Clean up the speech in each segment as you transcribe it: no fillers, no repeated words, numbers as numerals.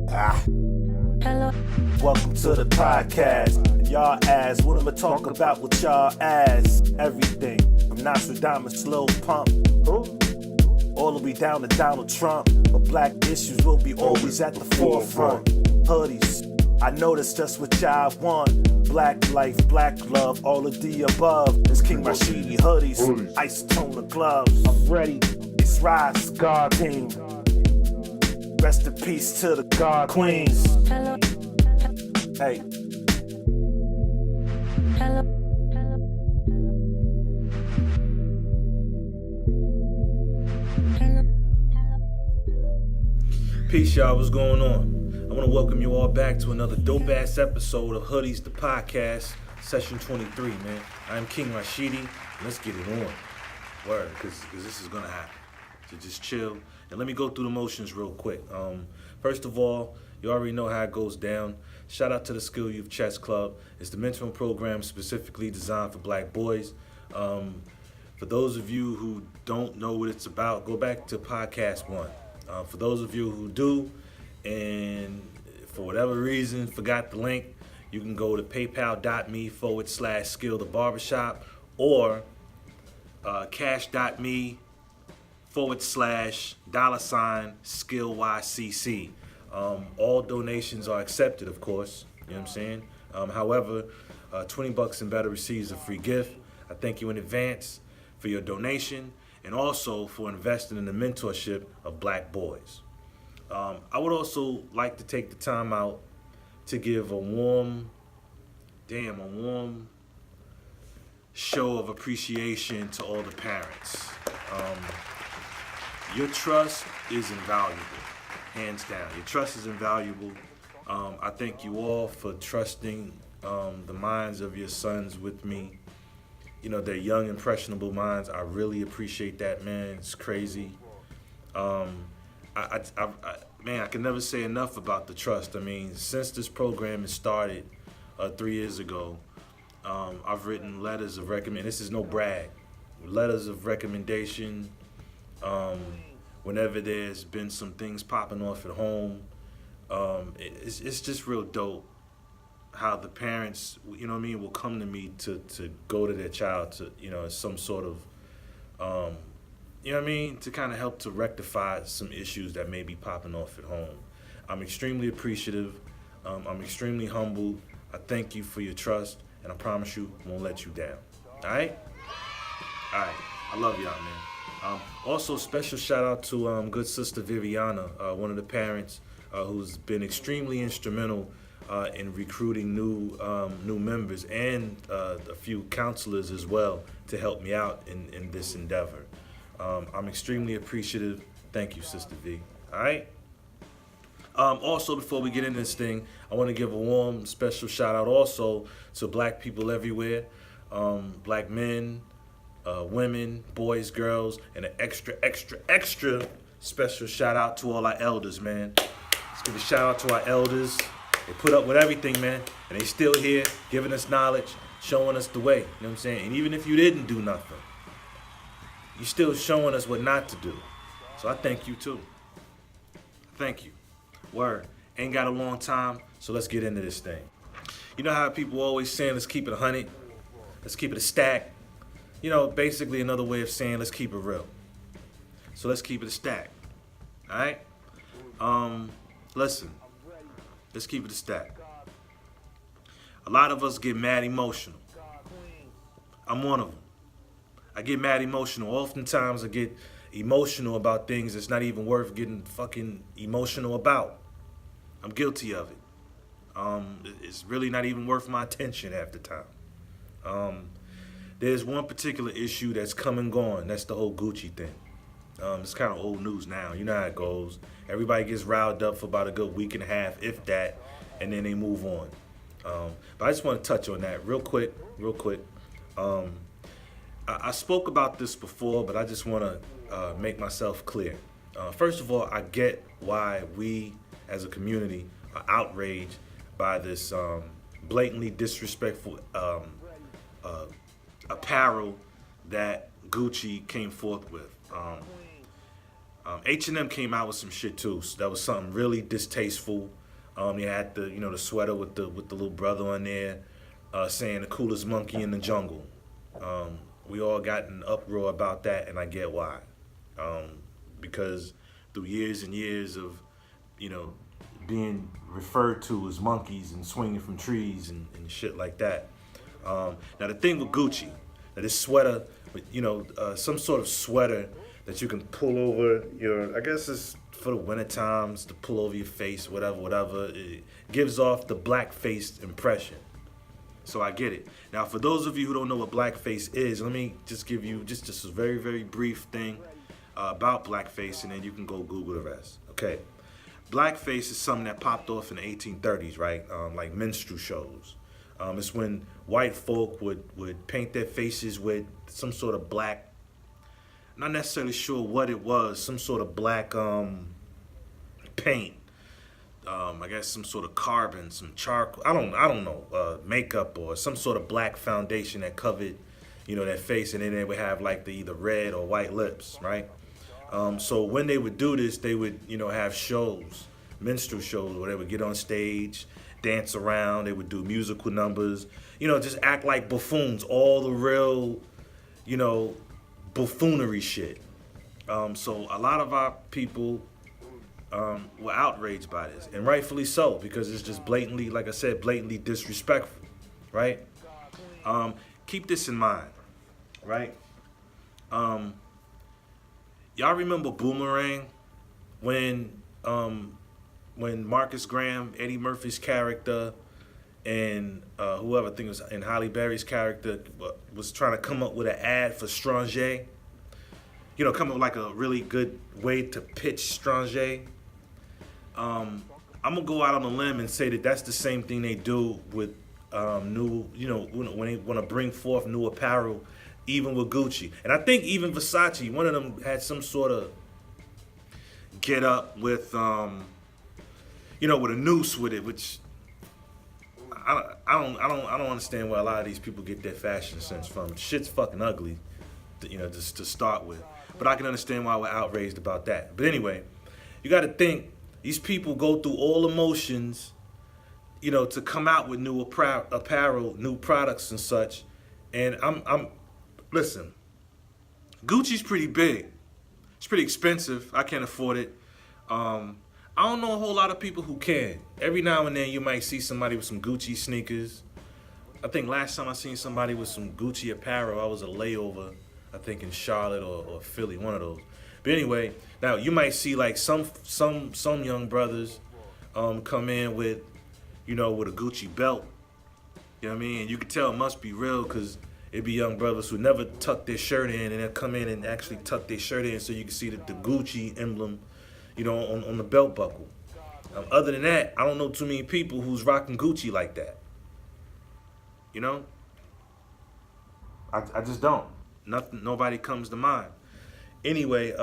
Welcome to the podcast. Y'all ask, what I'ma talk about with y'all ass? Everything from Nostradamus, Lil Pump, all the way down to Donald Trump. But black issues will be always at the forefront. Hoodies, I know that's just what y'all want. Black life, black love, all of the above. It's King Rashidi hoodies, isotone gloves. I'm ready, it's Rise, God Team. Rest in peace to the God Queens. Hey. Peace, y'all. What's going on? I want to welcome you all back to another dope-ass episode of Hoodies, the podcast, session 23, man. I'm King Rashidi. Let's get it on. Word, because this is going to happen. So just chill. And let me go through the motions real quick. First of all, you already know how it goes down. Shout out to the Skill Youth Chess Club. It's the mentoring program specifically designed for black boys. For those of you who don't know what it's about, go back to podcast 1. For those of you who do, and for whatever reason forgot the link, you can go to paypal.me/skill the barbershop or cash.me/$skill YCC. All donations are accepted, of course. You know what I'm saying? However, $20 and better receives a free gift. I thank you in advance for your donation and also for investing in the mentorship of black boys. I would also like to take the time out to give a warm show of appreciation to all the parents. Your trust is invaluable, hands down. Your trust is invaluable. I thank you all for trusting the minds of your sons with me. You know, their young, impressionable minds. I really appreciate that, man. It's crazy. Man, I can never say enough about the trust. I mean, since this program has started 3 years ago, I've written letters of recommendation. This is no brag. Letters of recommendation. Whenever there's been some things popping off at home, it's just real dope how the parents, you know what I mean, will come to me to go to their child to, you know, some sort of, you know what I mean, to kind of help to rectify some issues that may be popping off at home. I'm extremely appreciative. I'm extremely humbled. I thank you for your trust, and I promise you I won't let you down. All right? All right. I love y'all, man. Also, special shout out to good sister Viviana, one of the parents who's been extremely instrumental in recruiting new members and a few counselors as well to help me out in this endeavor. I'm extremely appreciative. Thank you, Sister V. All right? Also, before we get into this thing, I want to give a warm, special shout out also to black people everywhere, black men, women, boys, girls, and an extra special shout out to all our elders, man. Let's give a shout out to our elders. They put up with everything, man, and they still here giving us knowledge, showing us the way, you know what I'm saying? And even if you didn't do nothing, you're still showing us what not to do. So I thank you, too. Thank you. Word. Ain't got a long time, so let's get into this thing. You know how people always saying, let's keep it 100, let's keep it a stack. You know, basically another way of saying, let's keep it real. So let's keep it a stack, all right? Listen. Let's keep it a stack. A lot of us get mad emotional. I'm one of them. I get mad emotional. Oftentimes I get emotional about things that's not even worth getting fucking emotional about. I'm guilty of it. It's really not even worth my attention half the time. There's one particular issue that's come and gone. That's the whole Gucci thing. It's kind of old news now. You know how it goes. Everybody gets riled up for about a good week and a half, if that, and then they move on. But I just want to touch on that real quick. I spoke about this before, but I just want to make myself clear. First of all, I get why we as a community are outraged by this blatantly disrespectful apparel that Gucci came forth with. H&M came out with some shit too. So that was something really distasteful. They had the the sweater with the little brother on there, saying the coolest monkey in the jungle. We all got an uproar about that, and I get why. Because through years and years of being referred to as monkeys and swinging from trees and shit like that. Now the thing with Gucci, that this sweater, some sort of sweater that you can pull over I guess it's for the winter times, to pull over your face, whatever. It gives off the blackface impression. So I get it. Now, for those of you who don't know what blackface is, let me just give you just a very, very brief thing about blackface, and then you can go Google the rest. Okay. Blackface is something that popped off in the 1830s, right? Like minstrel shows. It's when white folk would paint their faces with some sort of black, not necessarily sure what it was, some sort of black paint. I guess some sort of carbon, some charcoal, I don't know, makeup or some sort of black foundation that covered, their face, and then they would have like the either red or white lips, right? So when they would do this, they would, have shows, minstrel shows, where they would get on stage, dance around, they would do musical numbers, just act like buffoons, all the real, buffoonery shit. So a lot of our people were outraged by this, and rightfully so, because it's just blatantly, like I said, blatantly disrespectful, right? Keep this in mind, right? Y'all remember Boomerang when Marcus Graham, Eddie Murphy's character, and whoever I think it was, and Halle Berry's character was trying to come up with an ad for Stranger? Come up with like a really good way to pitch Stranger. I'm gonna go out on a limb and say that that's the same thing they do with new, when they want to bring forth new apparel, even with Gucci. And I think even Versace, one of them had some sort of get up with, with a noose with it, which I don't understand where a lot of these people get their fashion sense from. Shit's fucking ugly, just to start with. But I can understand why we're outraged about that. But anyway, you got to think these people go through all emotions, to come out with new apparel, new products and such. And listen, Gucci's pretty big. It's pretty expensive. I can't afford it. I don't know a whole lot of people who can. Every now and then you might see somebody with some Gucci sneakers. I think last time I seen somebody with some Gucci apparel, I was a layover, I think in Charlotte or Philly, one of those. But anyway, now you might see like some young brothers come in with, with a Gucci belt. You know what I mean? And you can tell it must be real, because it'd be young brothers who never tuck their shirt in, and they'll come in and actually tuck their shirt in so you can see the Gucci emblem, on the belt buckle. Other than that, I don't know too many people who's rocking Gucci like that. I just don't. Nobody comes to mind. Anyway,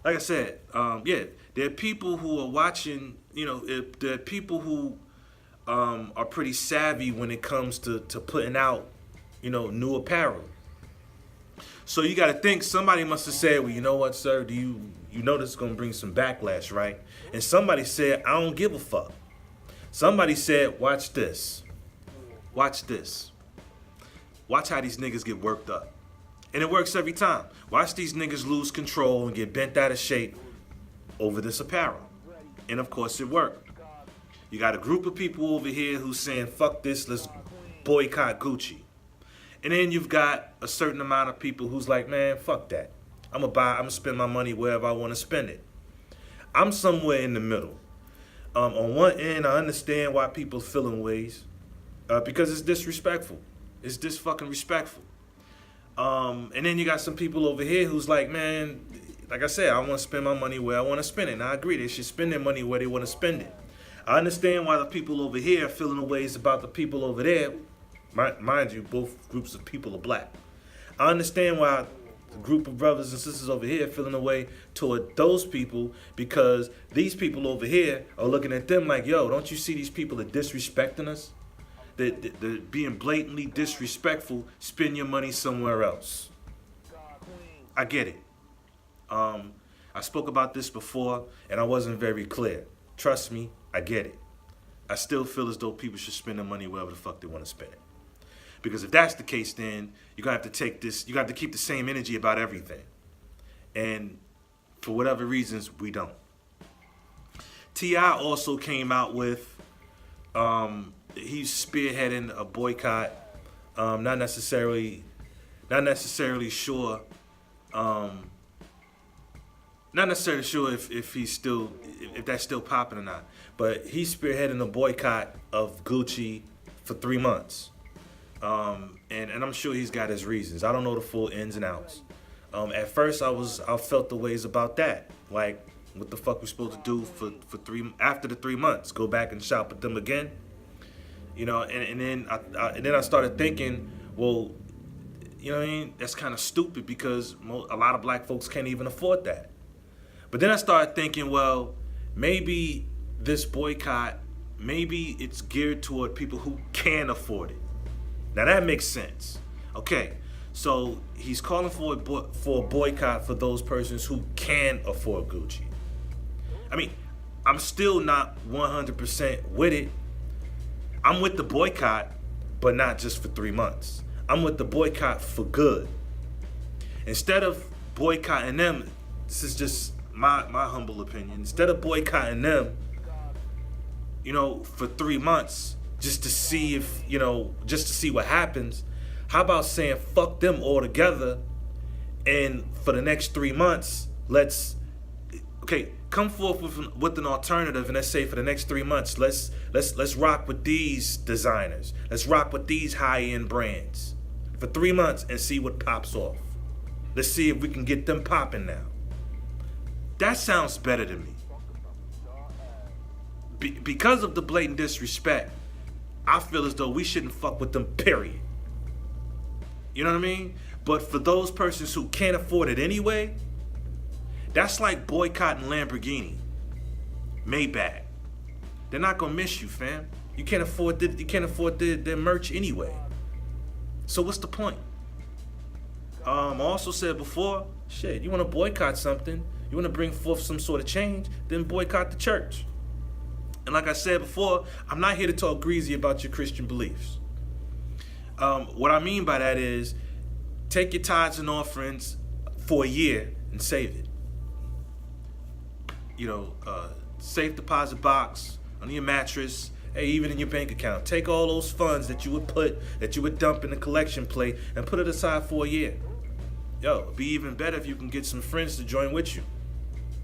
like I said, yeah, there are people who are watching, there are people who are pretty savvy when it comes to putting out, new apparel. So you got to think somebody must have said, well, you know what, sir, you know this is going to bring some backlash, right? And somebody said, I don't give a fuck. Somebody said, watch this. Watch this. Watch how these niggas get worked up. And it works every time. Watch these niggas lose control and get bent out of shape over this apparel. And of course it worked. You got a group of people over here who's saying, fuck this, let's boycott Gucci. And then you've got a certain amount of people who's like, man, fuck that. I'm gonna spend my money wherever I want to spend it. I'm somewhere in the middle. On one end, I understand why people feeling ways, because it's disrespectful. It's fucking respectful. And then you got some people over here who's like, man, like I said, I want to spend my money where I want to spend it. And I agree, they should spend their money where they want to spend it. I understand why the people over here are feeling the ways about the people over there. Mind you, both groups of people are black. I understand why the group of brothers and sisters over here are feeling the way toward those people, because these people over here are looking at them like, yo, don't you see these people are disrespecting us? They're being blatantly disrespectful. Spend your money somewhere else. I get it. I spoke about this before, and I wasn't very clear. Trust me, I get it. I still feel as though people should spend their money wherever the fuck they want to spend it. Because if that's the case, then you're going to have to take this, you got to keep the same energy about everything. And for whatever reasons, we don't. T.I. also came out with, he's spearheading a boycott. Not necessarily sure. Not necessarily sure if he's still, if that's still popping or not. But he's spearheading a boycott of Gucci for 3 months. And I'm sure he's got his reasons. I don't know the full ins and outs. At first I felt the ways about that. Like, what the fuck we supposed to do for after the 3 months? Go back and shop with them again? You know, and then I started thinking, well, you know what I mean? That's kind of stupid because a lot of black folks can't even afford that. But then I started thinking, well, maybe this boycott, maybe it's geared toward people who can afford it. Now that makes sense. Okay, so he's calling for a boycott for those persons who can afford Gucci. I mean, I'm still not 100% with it. I'm with the boycott, but not just for 3 months. I'm with the boycott for good. Instead of boycotting them, this is just my humble opinion. Instead of boycotting them, you know, for 3 months, just to see if, you know, just to see what happens, how about saying fuck them altogether, and for the next 3 months, let's come forth with an alternative, and let's say for the next 3 months, let's rock with these designers. Let's rock with these high-end brands for 3 months and see what pops off. Let's see if we can get them popping now. That sounds better to me. Because of the blatant disrespect, I feel as though we shouldn't fuck with them, period. You know what I mean? But for those persons who can't afford it anyway, that's like boycotting Lamborghini, Maybach. They're not gonna miss you, fam. You can't afford their merch anyway. So what's the point? I also said before, shit, you wanna boycott something, you wanna bring forth some sort of change, then boycott the church. And like I said before, I'm not here to talk greasy about your Christian beliefs. What I mean by that is, take your tithes and offerings for a year and save it. You know, safe deposit box, under your mattress, hey, even in your bank account. Take all those funds that you would dump in the collection plate and put it aside for a year. Yo, it'd be even better if you can get some friends to join with you.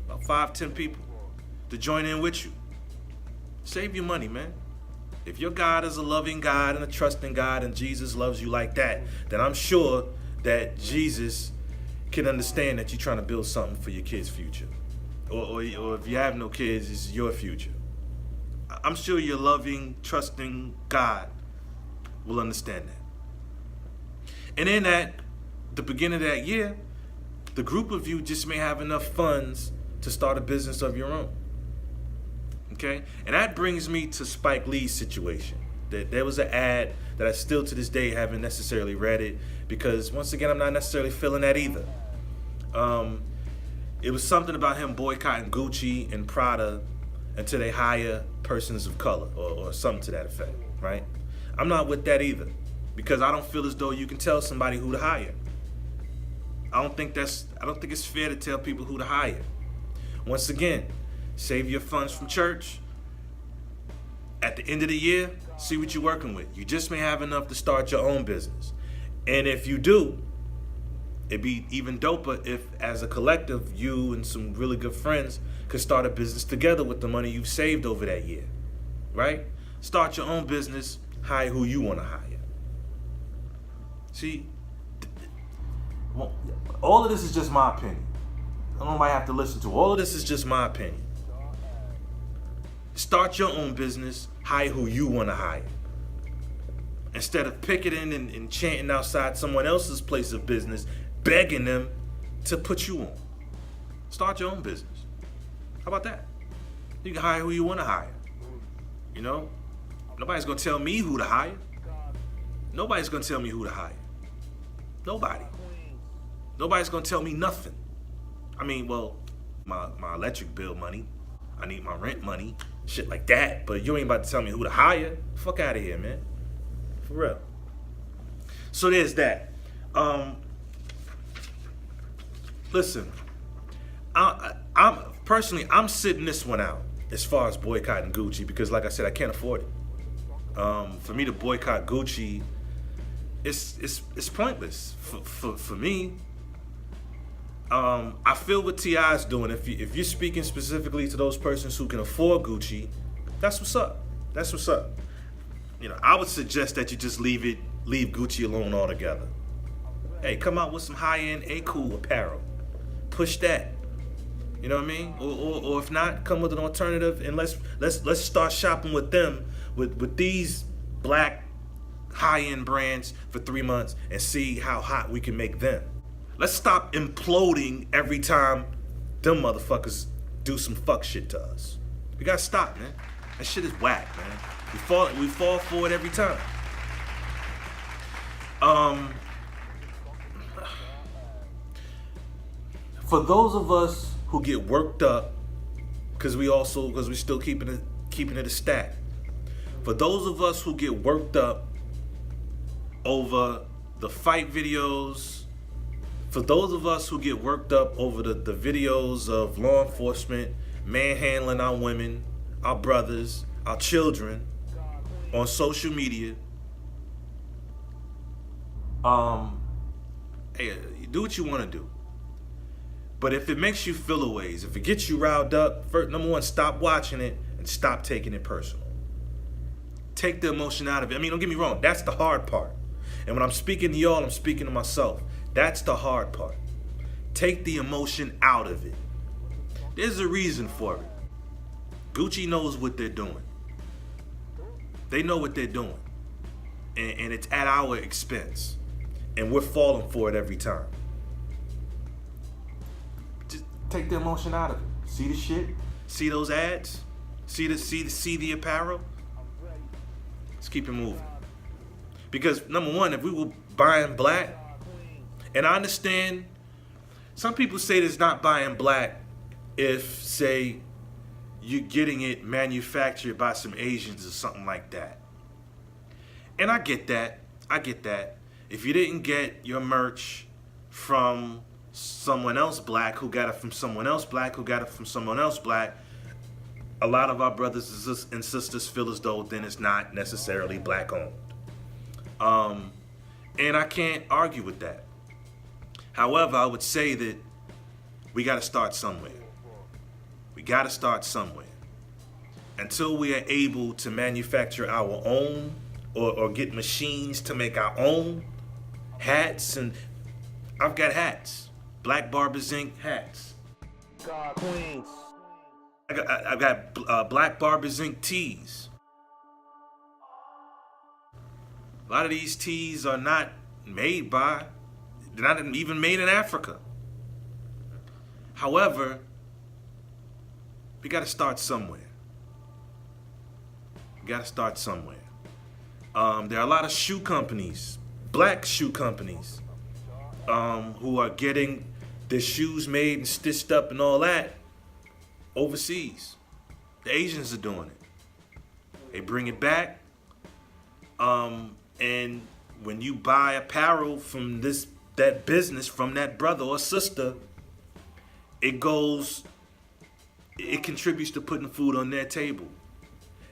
About 5-10 people to join in with you. Save your money, man. If your God is a loving God and a trusting God and Jesus loves you like that, then I'm sure that Jesus can understand that you're trying to build something for your kids' future. Or if you have no kids, it's your future. I'm sure your loving, trusting God will understand that. And then at the beginning of that year, the group of you just may have enough funds to start a business of your own. Okay? And that brings me to Spike Lee's situation. There was an ad that I still to this day haven't necessarily read it, because once again, I'm not necessarily feeling that either. It was something about him boycotting Gucci and Prada until they hire persons of color or something to that effect, right? I'm not with that either, because I don't feel as though you can tell somebody who to hire. I don't think it's fair to tell people who to hire. Once again, save your funds from church. At the end of the year, see what you're working with. You just may have enough to start your own business. And if you do, it'd be even doper if, as a collective, you and some really good friends could start a business together with the money you've saved over that year, right? Start your own business, hire who you want to hire. See, well, all of this is just my opinion. I don't know why I have to listen to. All of this is just my opinion. Start your own business, hire who you want to hire. Instead of picketing and chanting outside someone else's place of business, begging them to put you on. Start your own business. How about that? You can hire who you want to hire. You know? Nobody's going to tell me who to hire. Nobody's going to tell me who to hire. Nobody. Nobody's going to tell me nothing. I mean, well, my electric bill money. I need my rent money, shit like that. But you ain't about to tell me who to hire. Fuck out of here, man. For real. So there's that. Listen, I'm personally, I'm sitting this one out as far as boycotting Gucci because, like I said, I can't afford it. For me to boycott Gucci, it's pointless. For me, I feel what T.I.'s doing. If you're speaking specifically to those persons who can afford Gucci, that's what's up. That's what's up. You know, I would suggest that you just leave Gucci alone altogether. Hey, come out with some high-end A-Cool apparel. Push that. You know what I mean? Or if not, come with an alternative and let's start shopping with them with these black high-end brands for 3 months and see how hot we can make them. Let's stop imploding every time them motherfuckers do some fuck shit to us. We gotta stop, man. That shit is whack, man. We fall for it every time. For those of us who get worked up, because we still keeping it a stack. For those of us who get worked up over the fight videos, for those of us who get worked up over the videos of law enforcement manhandling our women, our brothers, our children on social media, hey, do what you want to do. But if it makes you feel a ways, if it gets you riled up, first, number one, stop watching it and stop taking it personal. Take the emotion out of it. I mean, don't get me wrong, that's the hard part. And when I'm speaking to y'all, I'm speaking to myself. That's the hard part. Take the emotion out of it. There's a reason for it. Gucci knows what they're doing. They know what they're doing. And it's at our expense. And we're falling for it every time. Just take the emotion out of it. See the shit? See those ads? See the apparel? Let's keep it moving. Because number one, if we were buying black, and I understand some people say it's not buying black if, say, you're getting it manufactured by some Asians or something like that. And I get that. If you didn't get your merch from someone else black who got it from someone else black who got it from someone else black, a lot of our brothers and sisters feel as though then it's not necessarily black owned. And I can't argue with that. However, I would say that we got to start somewhere. Until we are able to manufacture our own or get machines to make our own hats, and I've got hats, Black Barbers Inc. hats. Queens. I've got Black Barbers Inc. tees. A lot of these tees are not made by, they're not even made in Africa. However, we got to start somewhere. There are a lot of shoe companies, black shoe companies, who are getting their shoes made and stitched up and all that overseas. The Asians are doing it. They bring it back. And when you buy apparel from that business, from that brother or sister, it contributes to putting food on their table.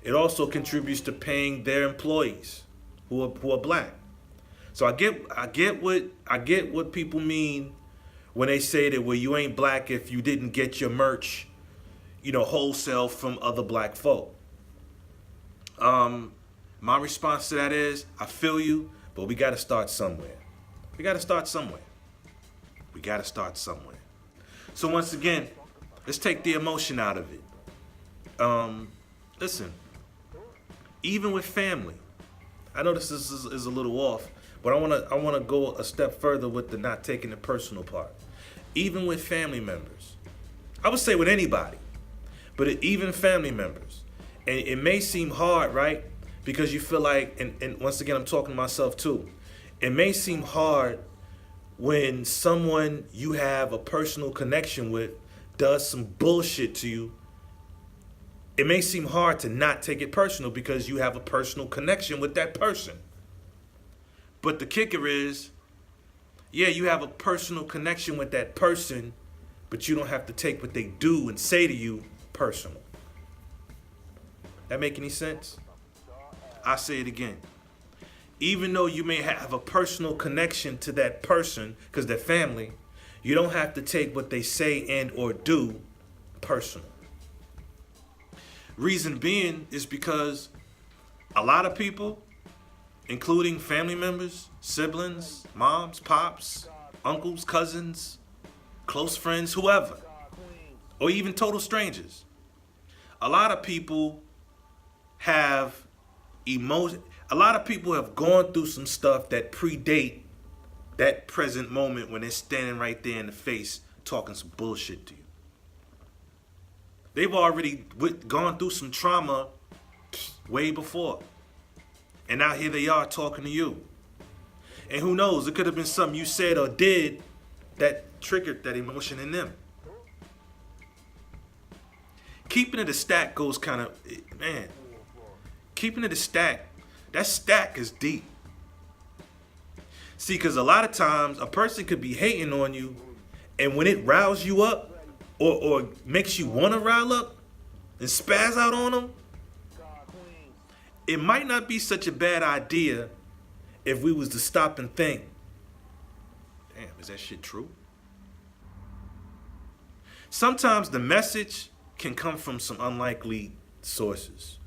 It also contributes to paying their employees who are black. So I get what people mean when they say that, well, you ain't black if you didn't get your merch, wholesale from other black folk. My response to that is, I feel you, but we got to start somewhere. So once again, let's take the emotion out of it. Listen, even with family, I know this is a little off, but I want to go a step further with the not taking the personal part. Even with family members, I would say with anybody, but even family members, and it may seem hard, right? Because you feel like, and once again, I'm talking to myself too. It may seem hard when someone you have a personal connection with does some bullshit to you it may seem hard to not take it personal because you have a personal connection with that person. But the kicker is, yeah, you have a personal connection with that person, but you don't have to take what they do and say to you personal. That make any sense? I say it again. Even though you may have a personal connection to that person because they're family, you don't have to take what they say and or do personal. Reason being is because a lot of people, including family members, siblings, moms, pops, uncles, cousins, close friends, whoever, or even total strangers, a lot of people have emotion. A lot of people have gone through some stuff that predate that present moment when they're standing right there in the face talking some bullshit to you. They've already gone through some trauma way before. And now here they are talking to you. And who knows, it could have been something you said or did that triggered that emotion in them. Keeping it a stack goes kind of, man, keeping it a stack, that stack is deep. See, because a lot of times a person could be hating on you, and when it riles you up or makes you want to rile up and spaz out on them, it might not be such a bad idea if we was to stop and think, damn, is that shit true? Sometimes the message can come from some unlikely sources.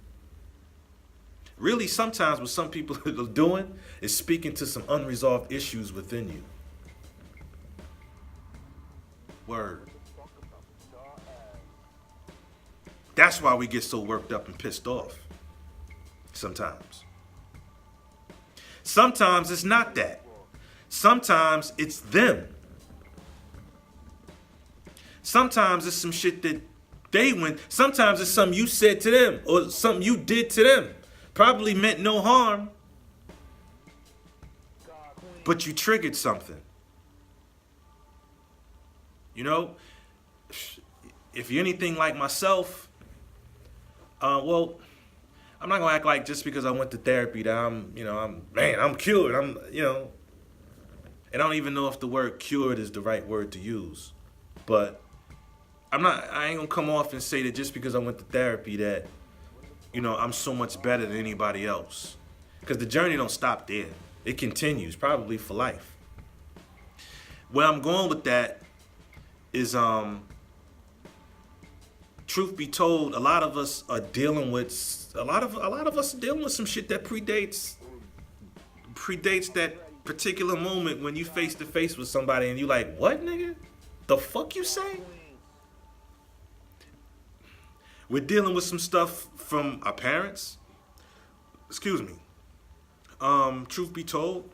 Really, sometimes what some people are doing is speaking to some unresolved issues within you. Word. That's why we get so worked up and pissed off. Sometimes. Sometimes it's not that. Sometimes it's them. Sometimes it's some shit that they went. Sometimes it's something you said to them or something you did to them. Probably meant no harm, but you triggered something. You know, if you're anything like myself, well, I'm not gonna act like just because I went to therapy that I'm cured. And I don't even know if the word cured is the right word to use, but I ain't gonna come off and say that just because I went to therapy that, I'm so much better than anybody else. Because the journey don't stop there. It continues, probably for life. Where I'm going with that is, truth be told, a lot of us are dealing with some shit that predates that particular moment when you face to face with somebody and you like, what, nigga? The fuck you say? We're dealing with some stuff from our parents. Excuse me. Truth be told,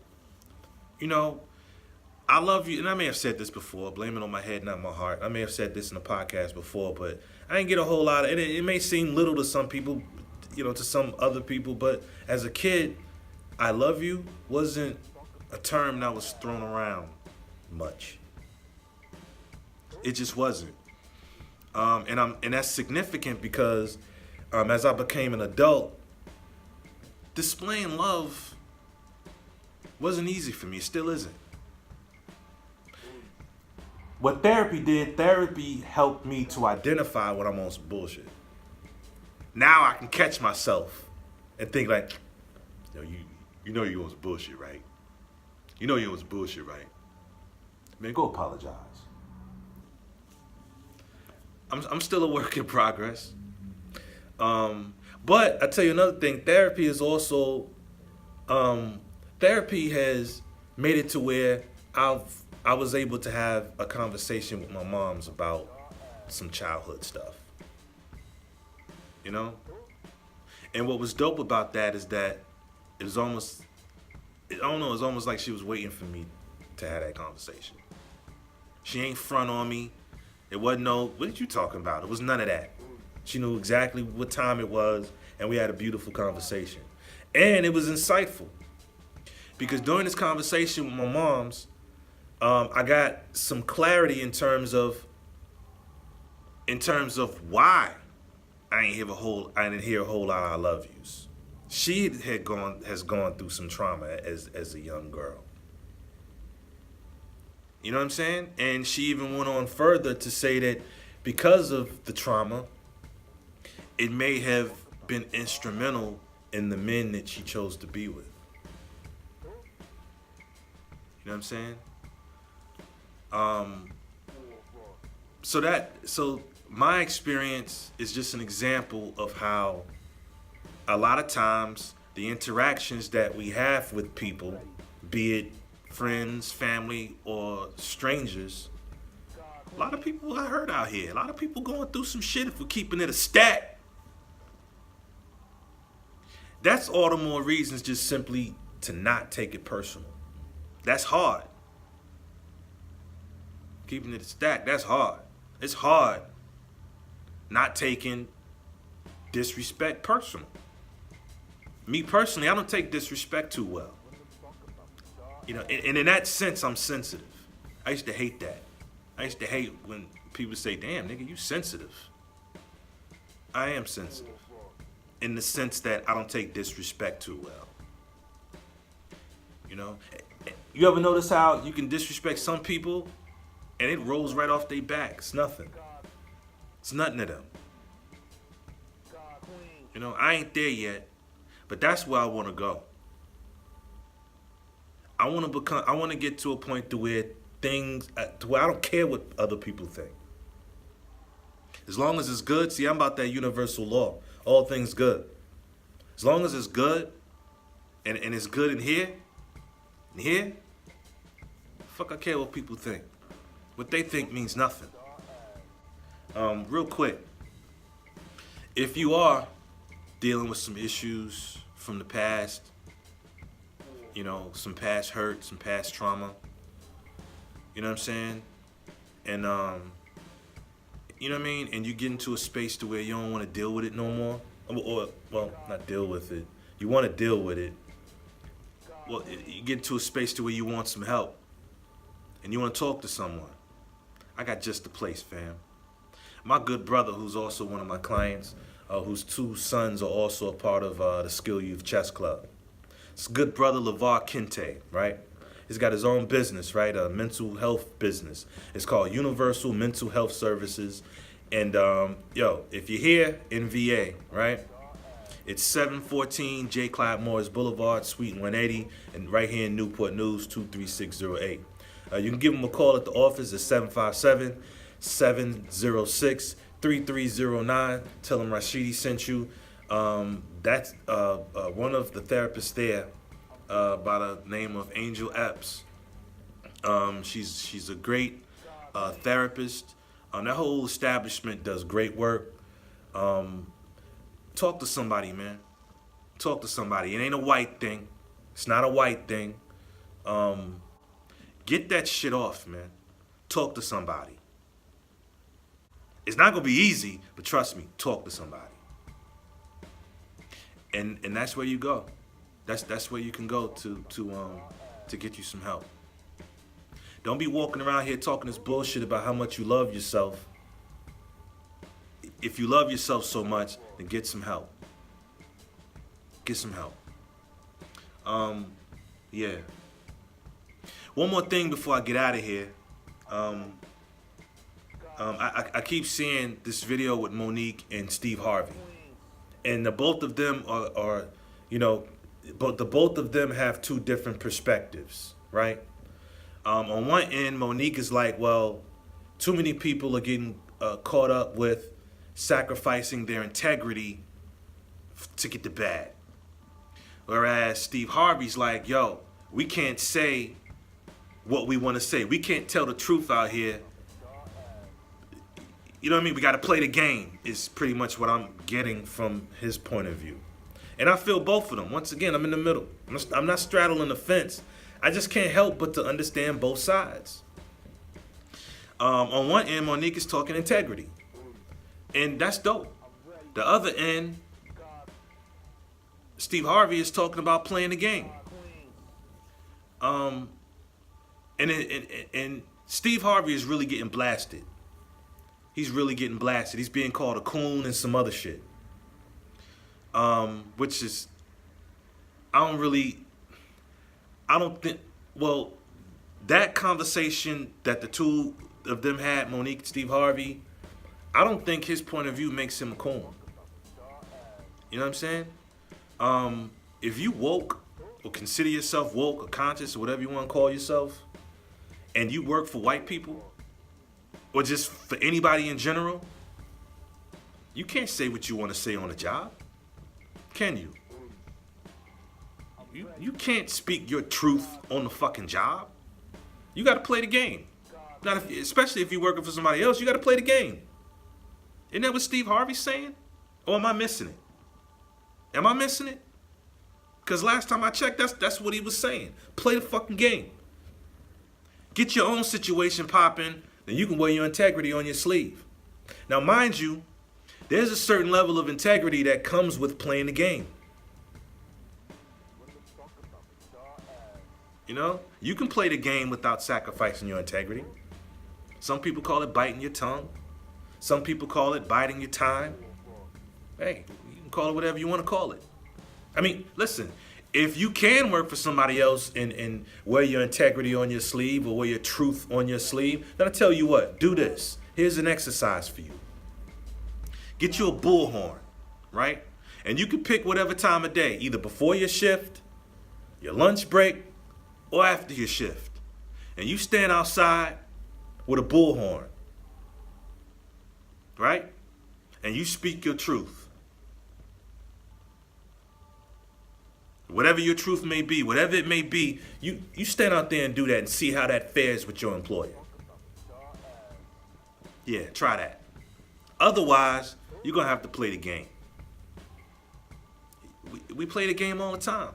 I love you, and I may have said this before, blame it on my head, not my heart. I may have said this in a podcast before, but I didn't get a whole lot of it. It may seem little to some people, to some other people, but as a kid, I love you wasn't a term that was thrown around much. It just wasn't. And that's significant because as I became an adult, displaying love wasn't easy for me. It still isn't. What therapy helped me to identify when I'm on some bullshit. Now I can catch myself and think like, you know you on some bullshit, right? You know you on some bullshit, right? Man, go apologize. I'm still a work in progress. But I tell you another thing, therapy is also, therapy has made it to where I was able to have a conversation with my moms about some childhood stuff. And what was dope about that is that it was almost like she was waiting for me to have that conversation. She ain't front on me. It wasn't what are you talking about? It was none of that. She knew exactly what time it was, and we had a beautiful conversation. And it was insightful. Because during this conversation with my moms, I got some clarity in terms of why I didn't hear a whole lot of I love yous. She has gone through some trauma as a young girl. You know what I'm saying? And she even went on further to say that because of the trauma, it may have been instrumental in the men that she chose to be with. You know what I'm saying? So my experience is just an example of how a lot of times the interactions that we have with people, be it friends, family, or strangers, a lot of people I heard out here, a lot of people going through some shit if we're keeping it a stack. That's all the more reasons just simply to not take it personal. That's hard. Keeping it a stack, that's hard. It's hard not taking disrespect personal. Me personally, I don't take disrespect too well. You know, and in that sense, I'm sensitive. I used to hate that. I used to hate when people say, damn, nigga, you sensitive. I am sensitive. In the sense that I don't take disrespect too well. You know? You ever notice how you can disrespect some people and it rolls right off their back? It's nothing. It's nothing to them. You know, I ain't there yet, but that's where I want to go. I want to get to a point to where to where I don't care what other people think. As long as it's good, see, I'm about that universal law. All things good. As long as it's good, and it's good in here, fuck I care what people think. What they think means nothing. Real quick, if you are dealing with some issues from the past, you know, some past hurt, some past trauma, you know what I'm saying? And, you know what I mean? And you get into a space to where you don't want to deal with it no more. Or well, not deal with it. You want to deal with it. Well, you get into a space to where you want some help. And you want to talk to someone. I got just the place, fam. My good brother, who's also one of my clients, whose two sons are also a part of the Skill Youth Chess Club. It's good brother LeVar Kente, right? He's got his own business, right? A mental health business. It's called Universal Mental Health Services. And, if you're here in VA, right? It's 714 J. Clyde Morris Boulevard, Suite 180, and right here in Newport News, 23608. You can give them a call at the office at 757-706-3309. Tell them Rashidi sent you. That's one of the therapists there by the name of Angel Epps. She's a great therapist. That whole establishment does great work. Talk to somebody, man. Talk to somebody. It ain't a white thing. It's not a white thing. Get that shit off, man. Talk to somebody. It's not gonna be easy, but trust me, talk to somebody. And that's where you go. That's where you can go to get you some help. Don't be walking around here talking this bullshit about how much you love yourself. If you love yourself so much, then get some help. Get some help. Yeah. One more thing before I get out of here. I keep seeing this video with Monique and Steve Harvey. And the both of them are but the both of them have two different perspectives, right? On one end, Monique is like, well, too many people are getting caught up with sacrificing their integrity to get the bag. Whereas Steve Harvey's like, yo, we can't say what we want to say. We can't tell the truth out here. You know what I mean? We got to play the game is pretty much what I'm getting from his point of view. And I feel both of them. Once again, I'm in the middle. I'm not straddling the fence. I just can't help but to understand both sides. On one end, Monique is talking integrity. And that's dope. The other end, Steve Harvey is talking about playing the game. And Steve Harvey is really getting blasted. he's really getting blasted. He's being called a coon and some other shit. Which is, I don't think, well, that conversation that the two of them had, Monique and Steve Harvey, I don't think his point of view makes him a coon. You know what I'm saying? If you woke, or consider yourself woke or conscious or whatever you want to call yourself, and you work for white people, or just for anybody in general, you can't say what you want to say on a job. Can you? You can't speak your truth on the fucking job. You got to play the game. Especially if you're working for somebody else, you got to play the game. Isn't that what Steve Harvey's saying? Or am I missing it? Am I missing it? Because last time I checked, that's what he was saying. Play the fucking game. Get your own situation popping, then you can wear your integrity on your sleeve. Now, mind you, there's a certain level of integrity that comes with playing the game. You know, you can play the game without sacrificing your integrity. Some people call it biting your tongue. Some people call it biding your time. Hey, you can call it whatever you want to call it. I mean, listen, if you can work for somebody else and wear your integrity on your sleeve or wear your truth on your sleeve, then I tell you what, do this. Here's an exercise for you. Get you a bullhorn, right? And you can pick whatever time of day, either before your shift, your lunch break, or after your shift. And you stand outside with a bullhorn, right? And you speak your truth. Whatever your truth may be, whatever it may be, you stand out there and do that and see how that fares with your employer. Yeah, try that. Otherwise, you're going to have to play the game. We play the game all the time.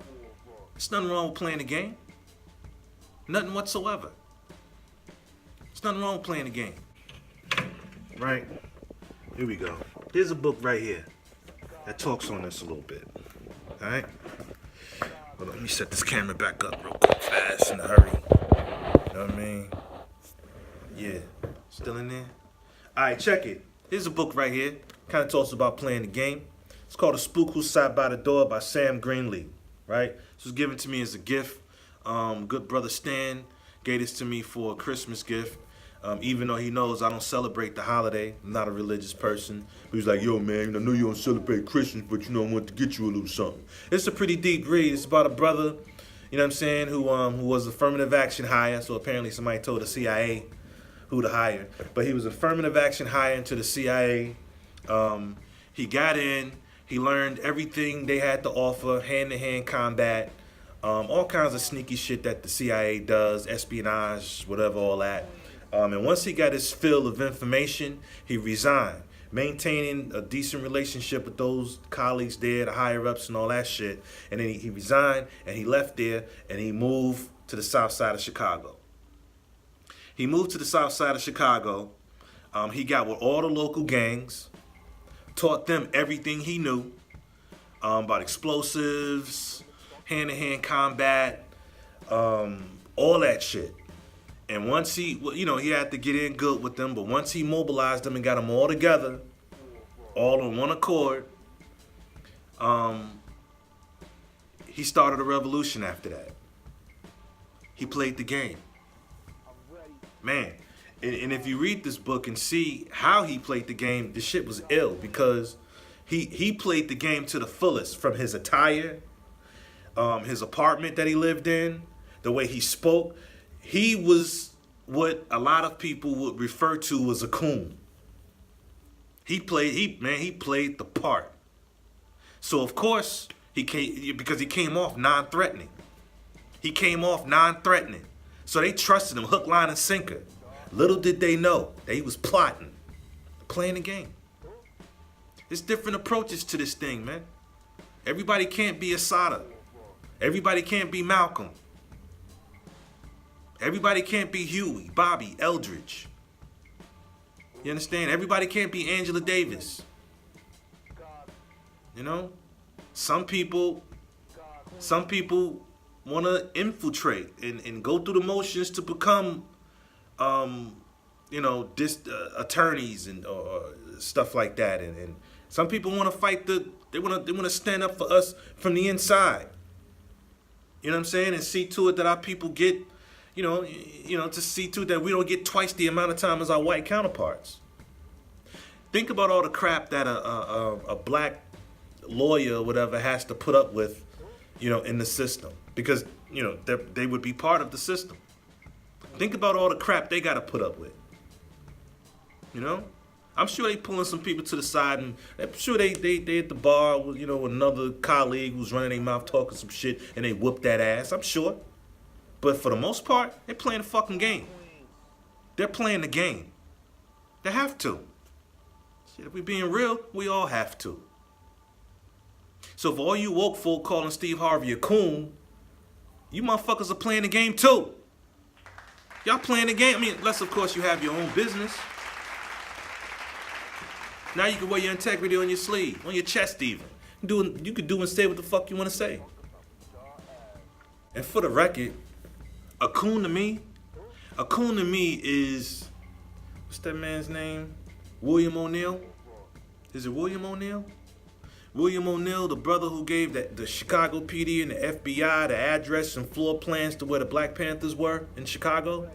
There's nothing wrong with playing the game. Nothing whatsoever. There's nothing wrong with playing the game. Right? Here we go. Here's a book right here that talks on this a little bit. All right? Well, let me set this camera back up real quick, fast, in a hurry. You know what I mean? Yeah. Still in there? All right, check it. Here's a book right here. Kind of talks about playing the game. It's called A Spook Who Sat by the Door by Sam Greenlee. Right? This was given to me as a gift. Good brother Stan gave this to me for a Christmas gift. Even though he knows I don't celebrate the holiday. I'm not a religious person. He was like, yo, man, I know you don't celebrate Christmas, but I want to get you a little something. It's a pretty deep read. It's about a brother, you know what I'm saying, who was affirmative action hire. So apparently somebody told the CIA who to hire. But he was affirmative action hire into the CIA. He got in. He learned everything they had to offer, hand-to-hand combat, all kinds of sneaky shit that the CIA does, espionage, whatever, all that. And once he got his fill of information, he resigned, maintaining a decent relationship with those colleagues there, the higher-ups and all that shit. And then he resigned, and he left there, and he moved to the south side of Chicago. He moved to the south side of Chicago. He got with all the local gangs, taught them everything he knew about explosives, hand-to-hand combat, all that shit. And once he had to get in good with them, but once he mobilized them and got them all together, all on one accord, he started a revolution after that. He played the game. Man, and if you read this book and see how he played the game, the shit was ill because he played the game to the fullest, from his attire, his apartment that he lived in, the way he spoke. He was what a lot of people would refer to as a coon. He played the part. So of course because he came off non-threatening. So they trusted him hook, line, and sinker. Little did they know that he was plotting, playing the game. There's different approaches to this thing, man. Everybody can't be Asada. Everybody can't be Malcolm. Everybody can't be Huey, Bobby, Eldridge. You understand? Everybody can't be Angela Davis. You know? Some people want to infiltrate and go through the motions to become attorneys and or stuff like that, and some people want to fight they want to stand up for us from the inside. You know what I'm saying? And see to it that our people get, to see to it that we don't get twice the amount of time as our white counterparts. Think about all the crap that a black lawyer or whatever has to put up with, in the system, because they would be part of the system. Think about all the crap they got to put up with. I'm sure they pulling some people to the side, and I'm sure they at the bar with another colleague who's running their mouth talking some shit, and they whoop that ass. I'm sure, but for the most part, they're playing the fucking game. They're playing the game. They have to. Shit, if we being real, we all have to. So for all you woke folk calling Steve Harvey a coon, you motherfuckers are playing the game too. Y'all playing the game. I mean, unless of course you have your own business. Now you can wear your integrity on your sleeve, on your chest even. You can do and say what the fuck you want to say. And for the record, a coon to me is, what's that man's name? William O'Neal? Is it William O'Neal? William O'Neal, the brother who gave the Chicago PD and the FBI the address and floor plans to where the Black Panthers were in Chicago.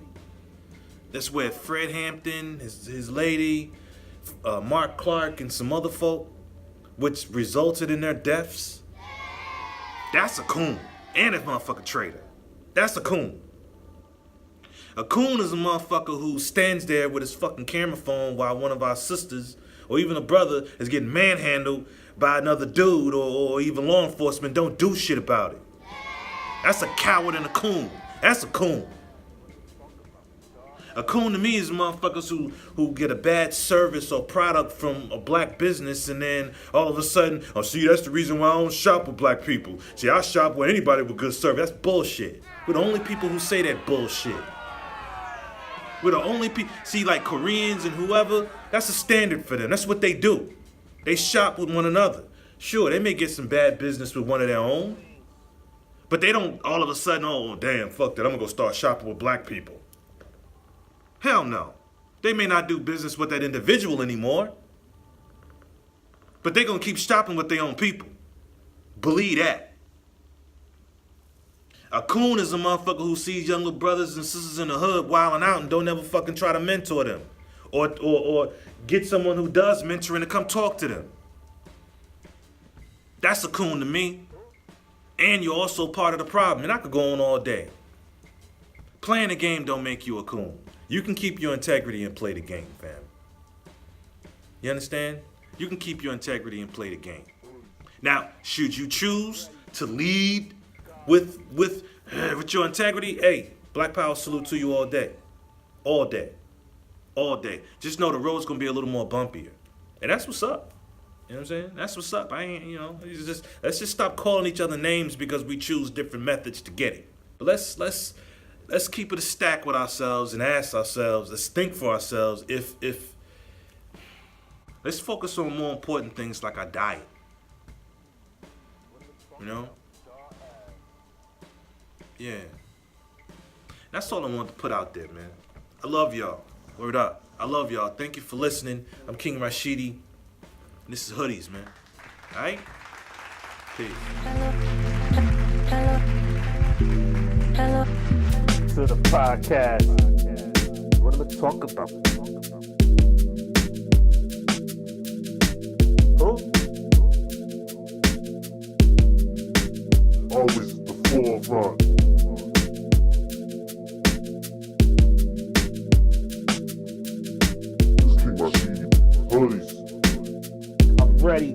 That's where Fred Hampton, his lady, Mark Clark, and some other folk, which resulted in their deaths. That's a coon. And a motherfucking traitor. That's a coon. A coon is a motherfucker who stands there with his fucking camera phone while one of our sisters or even a brother is getting manhandled by another dude or even law enforcement. Don't do shit about it. That's a coward and a coon. That's a coon. A coon to me is motherfuckers who get a bad service or product from a black business and then all of a sudden, oh, see, that's the reason why I don't shop with black people. See, I shop with anybody with good service. That's bullshit. We're the only people who say that bullshit. We're the only people. See, like Koreans and whoever, that's a standard for them. That's what they do. They shop with one another. Sure, they may get some bad business with one of their own, but they don't all of a sudden, oh, damn, fuck that, I'm gonna go start shopping with black people. Hell no. They may not do business with that individual anymore, but they're going to keep shopping with their own people. Believe that. A coon is a motherfucker who sees young little brothers and sisters in the hood wilding out and don't ever fucking try to mentor them. Or get someone who does mentoring to come talk to them. That's a coon to me. And you're also part of the problem. And I could go on all day. Playing the game don't make you a coon. You can keep your integrity and play the game, fam. You understand? You can keep your integrity and play the game. Now, should you choose to lead with your integrity, hey, Black Power salute to you all day. All day. All day. Just know the road's gonna be a little more bumpier. And that's what's up. You know what I'm saying? That's what's up. Let's just stop calling each other names because we choose different methods to get it. But let's keep it a stack with ourselves and ask ourselves, let's think for ourselves if let's focus on more important things like our diet. You know? Yeah. That's all I wanted to put out there, man. I love y'all. Word up. I love y'all. Thank you for listening. I'm King Rashidi. And this is Hoodies, man. Alright? Peace. To the podcast. What am I talking about? Who? Always at the forefront. This King Rashidi. Hoodies. I'm ready.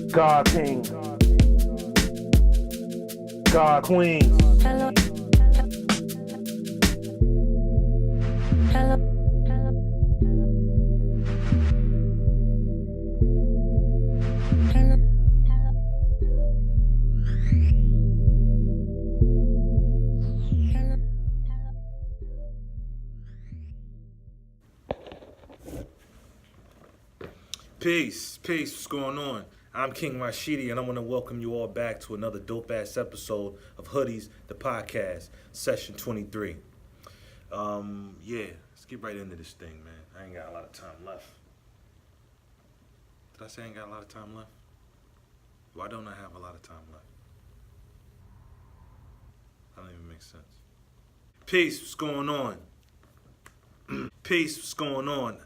God King. God Queen. Peace, what's going on? I'm King Rashidi, and I want to welcome you all back to another dope-ass episode of Hoodies, the podcast, session 23. It's Let's get right into this thing, man. I ain't got a lot of time left. Did I say I ain't got a lot of time left? Why don't I have a lot of time left? That don't even make sense. Peace, what's going on? Peace, what's going on?